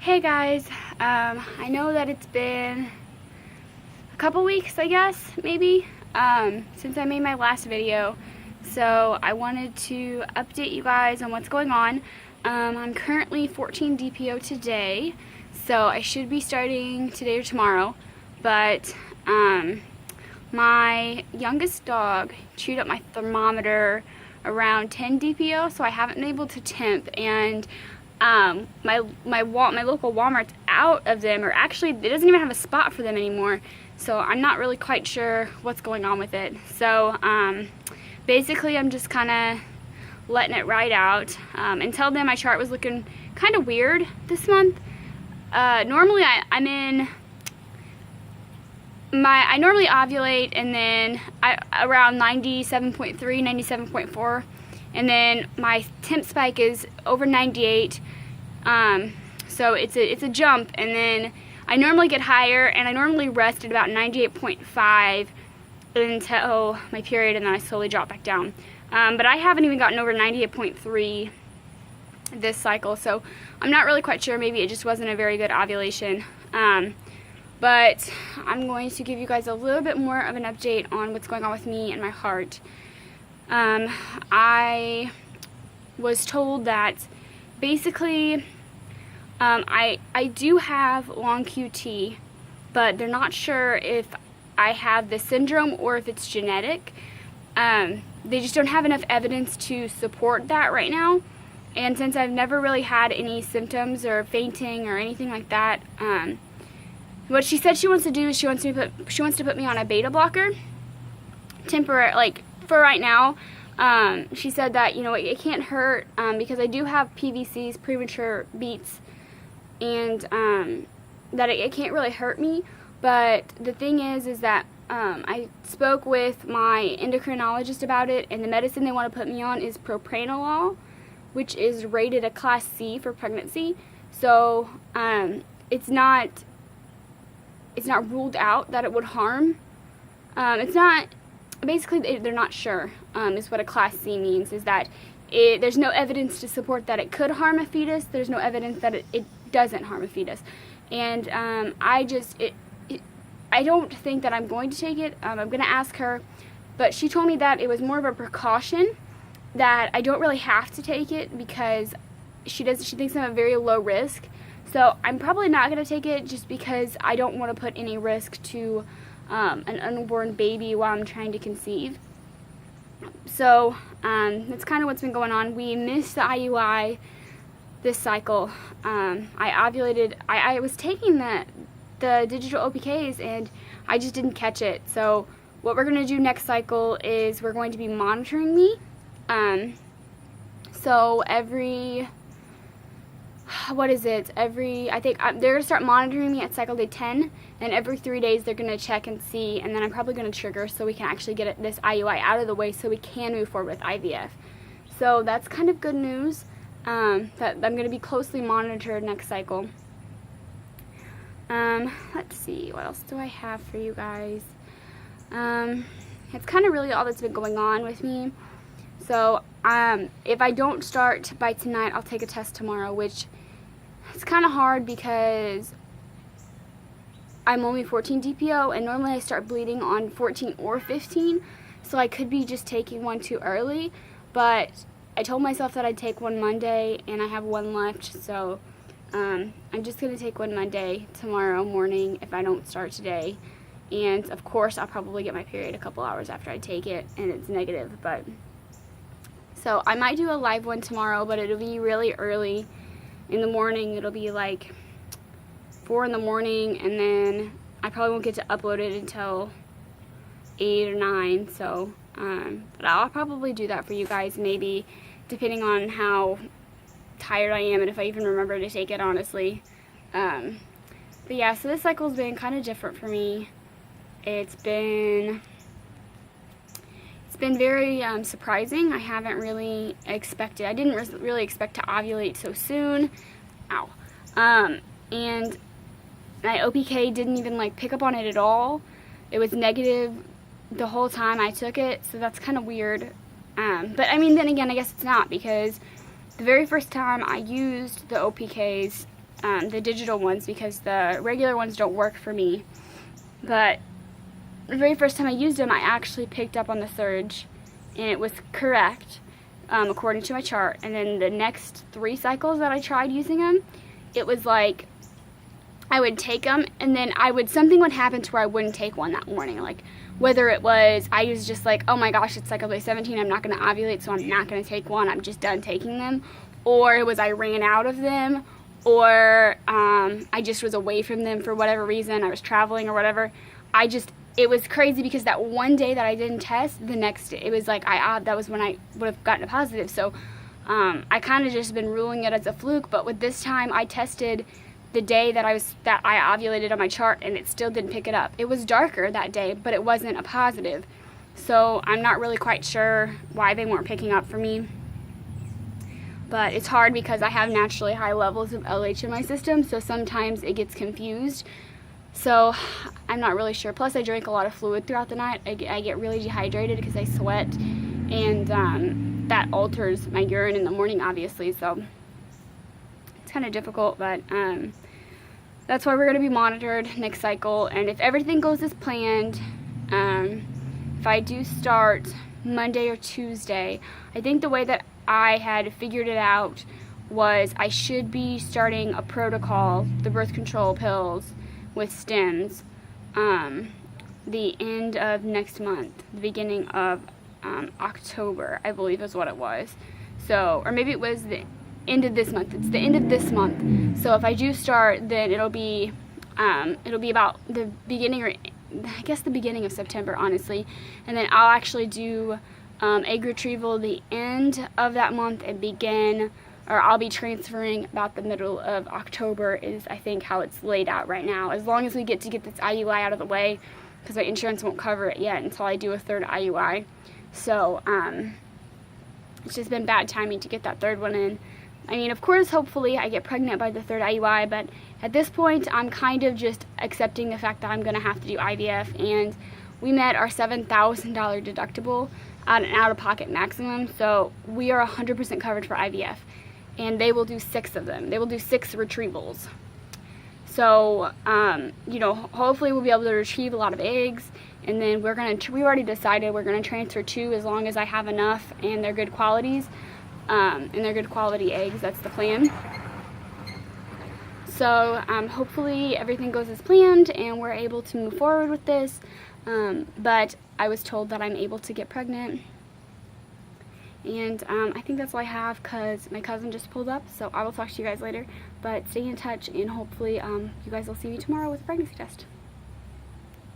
Hey guys, I know that it's been a couple weeks, I guess, maybe, since I made my last video, so I wanted to update you guys on what's going on. I'm currently 14 DPO today, so I should be starting today or tomorrow, but my youngest dog chewed up my thermometer around 10 DPO, so I haven't been able to temp, and my local Walmart's out of them, or actually it doesn't even have a spot for them anymore, so I'm not really quite sure what's going on with it. So basically I'm just kind of letting it ride out. Until then my chart was looking kind of weird this month. Normally I normally ovulate and then around 97.3, 97.4, and then my temp spike is over 98, so it's a jump, and then I normally get higher, and I normally rest at about 98.5 until my period, and then I slowly drop back down. But I haven't even gotten over 98.3 this cycle, so I'm not really quite sure. Maybe it just wasn't a very good ovulation. But I'm going to give you guys a little bit more of an update on what's going on with me and my heart. I was told that basically I do have long QT, but they're not sure if I have the syndrome or if it's genetic. They just don't have enough evidence to support that right now. And since I've never really had any symptoms or fainting or anything like that, what she said she wants to do is she wants to put me on a beta blocker, temporary, like for right now. She said that, you know, it can't hurt because I do have PVCs, premature beats, and that it can't really hurt me. But the thing is that I spoke with my endocrinologist about it, and the medicine they want to put me on is propranolol, which is rated a class C for pregnancy. So it's not ruled out that it would harm. It's not, basically they're not sure, is what a class C means, is that there's no evidence to support that it could harm a fetus. There's no evidence that it doesn't harm a fetus. And I don't think that I'm going to take it. I'm going to ask her, but she told me that it was more of a precaution, that I don't really have to take it because she thinks I'm at very low risk. So I'm probably not going to take it just because I don't want to put any risk to an unborn baby while I'm trying to conceive. So that's kind of what's been going on. We missed the IUI this cycle. I ovulated. I was taking the digital OPKs and I just didn't catch it. So what we're going to do next cycle is we're going to be monitoring me. So I think they're going to start monitoring me at cycle day 10, and every 3 days they're going to check and see, and then I'm probably going to trigger so we can actually get this IUI out of the way so we can move forward with IVF. So that's kind of good news, that I'm going to be closely monitored next cycle. Let's see, what else do I have for you guys? It's kind of really all that's been going on with me. So if I don't start by tonight, I'll take a test tomorrow, which it's kind of hard because I'm only 14 DPO, and normally I start bleeding on 14 or 15, so I could be just taking one too early. But I told myself that I'd take one Monday, and I have one left, so I'm just going to take one Monday tomorrow morning if I don't start today. And of course I'll probably get my period a couple hours after I take it, and it's negative. But so I might do a live one tomorrow, but it'll be really early in the morning. It'll be like 4 in the morning, and then I probably won't get to upload it until 8 or 9. So, but I'll probably do that for you guys, maybe, depending on how tired I am and if I even remember to take it, honestly. But yeah, so this cycle's been kind of different for me. It's been very surprising. I haven't really expected, I didn't really expect to ovulate so soon. Ow. And my OPK didn't even like pick up on it at all. It was negative the whole time I took it, so that's kind of weird. But I mean, then again, I guess it's not, because the very first time I used the OPKs, the digital ones because the regular ones don't work for me. But the very first time I used them, I actually picked up on the surge, and it was correct according to my chart. And then the next 3 cycles that I tried using them, it was like I would take them, and then something would happen to where I wouldn't take one that morning. Like whether it was I was just like, oh my gosh, it's cycle day 17, I'm not going to ovulate, so I'm not going to take one, I'm just done taking them. Or it was I ran out of them, or I just was away from them for whatever reason, I was traveling or whatever. It was crazy because that one day that I didn't test, the next day, it was like that was when I would have gotten a positive. So I kind of just been ruling it as a fluke, but with this time I tested the day that I ovulated on my chart, and it still didn't pick it up. It was darker that day, but it wasn't a positive. So I'm not really quite sure why they weren't picking up for me. But it's hard because I have naturally high levels of LH in my system, so sometimes it gets confused. So I'm not really sure. Plus I drink a lot of fluid throughout the night. I get really dehydrated because I sweat, and that alters my urine in the morning, obviously. So it's kind of difficult, but that's why we're going to be monitored next cycle. And if everything goes as planned, if I do start Monday or Tuesday, I think the way that I had figured it out was I should be starting a protocol, the birth control pills with stems, the end of next month, the beginning of October, I believe is what it was. So, or maybe it was the end of this month. It's the end of this month. So if I do start, then it'll be about the beginning, or I guess the beginning of September, honestly. And then I'll actually do egg retrieval the end of that month and I'll be transferring about the middle of October is I think how it's laid out right now. As long as we get this IUI out of the way, because my insurance won't cover it yet until I do a 3rd IUI. So it's just been bad timing to get that 3rd one in. I mean, of course, hopefully I get pregnant by the 3rd IUI, but at this point I'm kind of just accepting the fact that I'm going to have to do IVF, and we met our $7,000 deductible at an out-of-pocket maximum, so we are 100% covered for IVF, and they will do 6 of them. They will do 6 retrievals. So, hopefully we'll be able to retrieve a lot of eggs, and then we already decided we're going to transfer 2 as long as I have enough and they're good qualities, and they're good quality eggs. That's the plan. So, hopefully everything goes as planned and we're able to move forward with this. But I was told that I'm able to get pregnant, and I think that's all I have because my cousin just pulled up, so I will talk to you guys later. But stay in touch, and hopefully you guys will see me tomorrow with a pregnancy test.